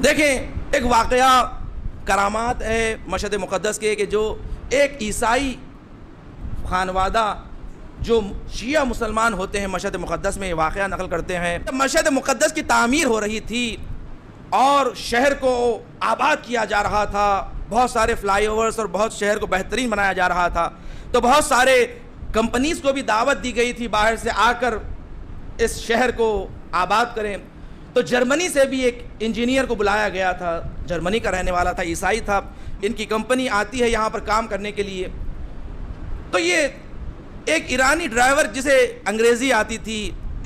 دیکھیں ایک واقعہ کرامات ہے مشہد مقدس کے کہ جو ایک عیسائی خانوادہ جو شیعہ مسلمان ہوتے ہیں مشہد مقدس میں یہ واقعہ نقل کرتے ہیں. مشہد مقدس کی تعمیر ہو رہی تھی اور شہر کو آباد کیا جا رہا تھا، بہت سارے فلائی اوورز اور بہت شہر کو بہترین بنایا جا رہا تھا، تو بہت سارے کمپنیز کو بھی دعوت دی گئی تھی باہر سے آ کر اس شہر کو آباد کریں. تو جرمنی سے بھی ایک انجینئر کو بلایا گیا تھا، جرمنی کا رہنے والا تھا، عیسائی تھا. ان کی کمپنی آتی ہے یہاں پر کام کرنے کے لیے. تو یہ ایک ایرانی ڈرائیور جسے انگریزی آتی تھی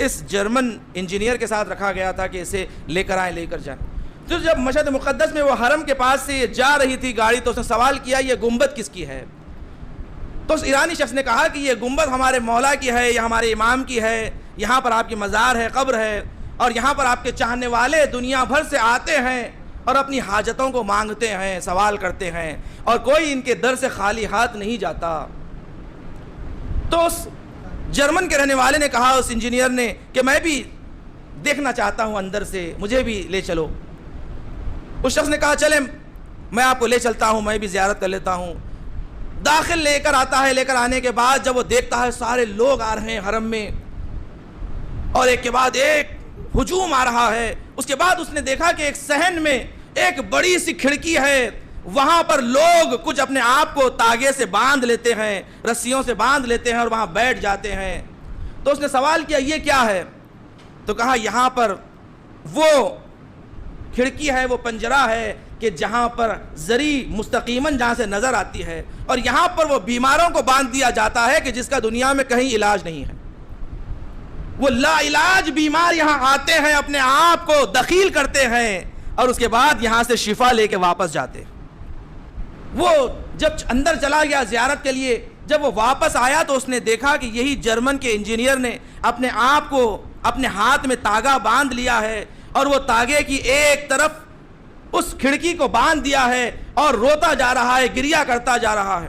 اس جرمن انجینئر کے ساتھ رکھا گیا تھا کہ اسے لے کر آئیں لے کر جائیں. تو جب مشہد مقدس میں وہ حرم کے پاس سے جا رہی تھی گاڑی تو اس نے سوال کیا یہ گنبد کس کی ہے؟ تو اس ایرانی شخص نے کہا کہ یہ گنبد ہمارے مولا کی ہے، یہ ہمارے امام کی ہے، یہاں پر آپ کی مزار ہے، قبر ہے، اور یہاں پر آپ کے چاہنے والے دنیا بھر سے آتے ہیں اور اپنی حاجتوں کو مانگتے ہیں، سوال کرتے ہیں، اور کوئی ان کے در سے خالی ہاتھ نہیں جاتا. تو اس جرمن کے رہنے والے نے کہا اس انجینئر نے کہ میں بھی دیکھنا چاہتا ہوں اندر سے، مجھے بھی لے چلو. اس شخص نے کہا چلیں میں آپ کو لے چلتا ہوں، میں بھی زیارت کر لیتا ہوں. داخل لے کر آتا ہے، لے کر آنے کے بعد جب وہ دیکھتا ہے سارے لوگ آ رہے ہیں حرم میں اور ایک کے بعد ایک ہجوم آ رہا ہے، اس کے بعد اس نے دیکھا کہ ایک صحن میں ایک بڑی سی کھڑکی ہے، وہاں پر لوگ کچھ اپنے آپ کو تاگے سے باندھ لیتے ہیں، رسیوں سے باندھ لیتے ہیں اور وہاں بیٹھ جاتے ہیں. تو اس نے سوال کیا یہ کیا ہے؟ تو کہا یہاں پر وہ کھڑکی ہے، وہ پنجرہ ہے کہ جہاں پر زری مستقیماً جہاں سے نظر آتی ہے، اور یہاں پر وہ بیماروں کو باندھ دیا جاتا ہے کہ جس کا دنیا میں کہیں علاج نہیں ہے. وہ لا علاج بیمار یہاں آتے ہیں، اپنے آپ کو دخیل کرتے ہیں اور اس کے بعد یہاں سے شفا لے کے واپس جاتے ہیں. وہ جب اندر چلا گیا زیارت کے لیے، جب وہ واپس آیا تو اس نے دیکھا کہ یہی جرمن کے انجینئر نے اپنے آپ کو اپنے ہاتھ میں تاگا باندھ لیا ہے اور وہ تاگے کی ایک طرف اس کھڑکی کو باندھ دیا ہے اور روتا جا رہا ہے، گریہ کرتا جا رہا ہے.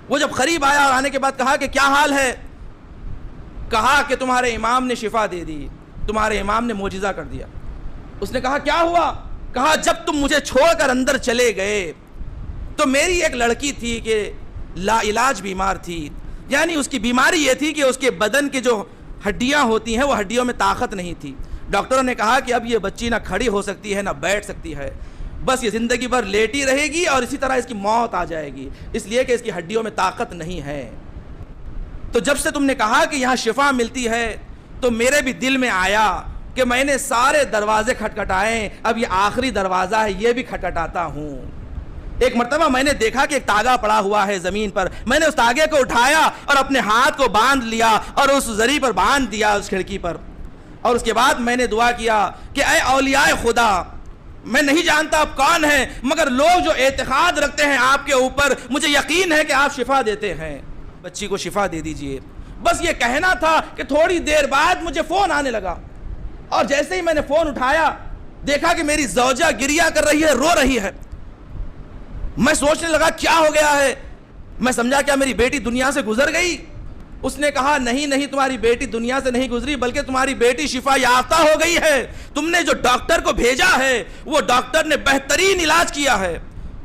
وہ جب قریب آیا اور آنے کے بعد کہا کہ کیا حال ہے؟ کہا کہ تمہارے امام نے شفا دے دی، تمہارے امام نے معجزہ کر دیا. اس نے کہا کیا ہوا؟ کہا جب تم مجھے چھوڑ کر اندر چلے گئے تو میری ایک لڑکی تھی کہ لا علاج بیمار تھی، یعنی اس کی بیماری یہ تھی کہ اس کے بدن کے جو ہڈیاں ہوتی ہیں وہ ہڈیوں میں طاقت نہیں تھی. ڈاکٹروں نے کہا کہ اب یہ بچی نہ کھڑی ہو سکتی ہے نہ بیٹھ سکتی ہے، بس یہ زندگی بھر لیٹی رہے گی اور اسی طرح اس کی موت آ جائے گی، اس لیے کہ اس کی ہڈیوں میں طاقت نہیں ہے. تو جب سے تم نے کہا کہ یہاں شفا ملتی ہے تو میرے بھی دل میں آیا کہ میں نے سارے دروازے کھٹکھٹائے، اب یہ آخری دروازہ ہے یہ بھی کھٹکھٹاتا ہوں. ایک مرتبہ میں نے دیکھا کہ ایک تاگا پڑا ہوا ہے زمین پر، میں نے اس تاگے کو اٹھایا اور اپنے ہاتھ کو باندھ لیا اور اس زری پر باندھ دیا اس کھڑکی پر، اور اس کے بعد میں نے دعا کیا کہ اے اولیاء خدا، میں نہیں جانتا آپ کون ہیں مگر لوگ جو اعتقاد رکھتے ہیں آپ کے اوپر مجھے یقین ہے کہ آپ شفا دیتے ہیں، بچی کو شفا دے دیجئے. بس یہ کہنا تھا کہ تھوڑی دیر بعد مجھے فون آنے لگا اور جیسے ہی میں نے فون اٹھایا دیکھا کہ میری زوجہ گریہ کر رہی ہے، رو رہی ہے. میں سوچنے لگا کیا ہو گیا ہے، میں سمجھا کیا میری بیٹی دنیا سے گزر گئی؟ اس نے کہا نہیں تمہاری بیٹی دنیا سے نہیں گزری بلکہ تمہاری بیٹی شفا یافتہ ہو گئی ہے، تم نے جو ڈاکٹر کو بھیجا ہے وہ ڈاکٹر نے بہترین علاج کیا ہے.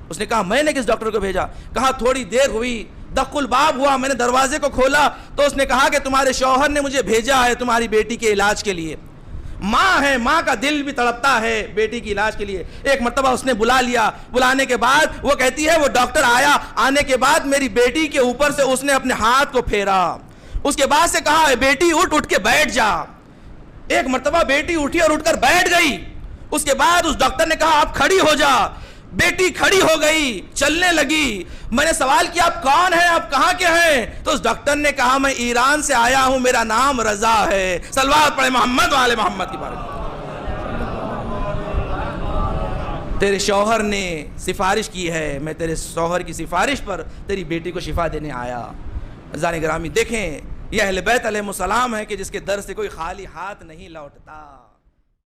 اس نے کہا میں نے کس ڈاکٹر کو بھیجا؟ کہا تھوڑی دیر ہوئی، دق الباب ہوا، میں نے دروازے کو کھولا تو اس نے کہا کہ تمہارے شوہر نے مجھے بھیجا ہے تمہاری بیٹی کے علاج کے لیے. ماں ہے، ماں کا دل بھی تڑپتا ہے بیٹی کی علاج کے لیے. ایک مرتبہ اس نے بلا لیا، بلانے کے بعد وہ کہتی ہے وہ ڈاکٹر آیا، آنے کے بعد میری بیٹی کے اوپر سے اس نے اپنے ہاتھ کو پھیرا، اس کے بعد سے کہا بیٹی اٹھ کے بیٹھ جا. ایک مرتبہ بیٹی اٹھی اور اٹھ کر بیٹھ گئی. اس کے بعد اس ڈاکٹر نے کہا آپ کھڑی ہو جا. بیٹی کھڑی ہو گئی، چلنے لگی. میں نے سوال کیا آپ کون ہیں، آپ کہاں کے ہیں؟ تو اس ڈاکٹر نے کہا میں ایران سے آیا ہوں، میرا نام رضا ہے. صلوات پڑھے محمد والے محمد کی بارے میں. تیرے شوہر نے سفارش کی ہے، میں تیرے شوہر کی سفارش پر تیری بیٹی کو شفا دینے آیا. عزیزان گرامی دیکھیں یہ اہل بیت علیہ السلام ہے کہ جس کے در سے کوئی خالی ہاتھ نہیں لوٹتا.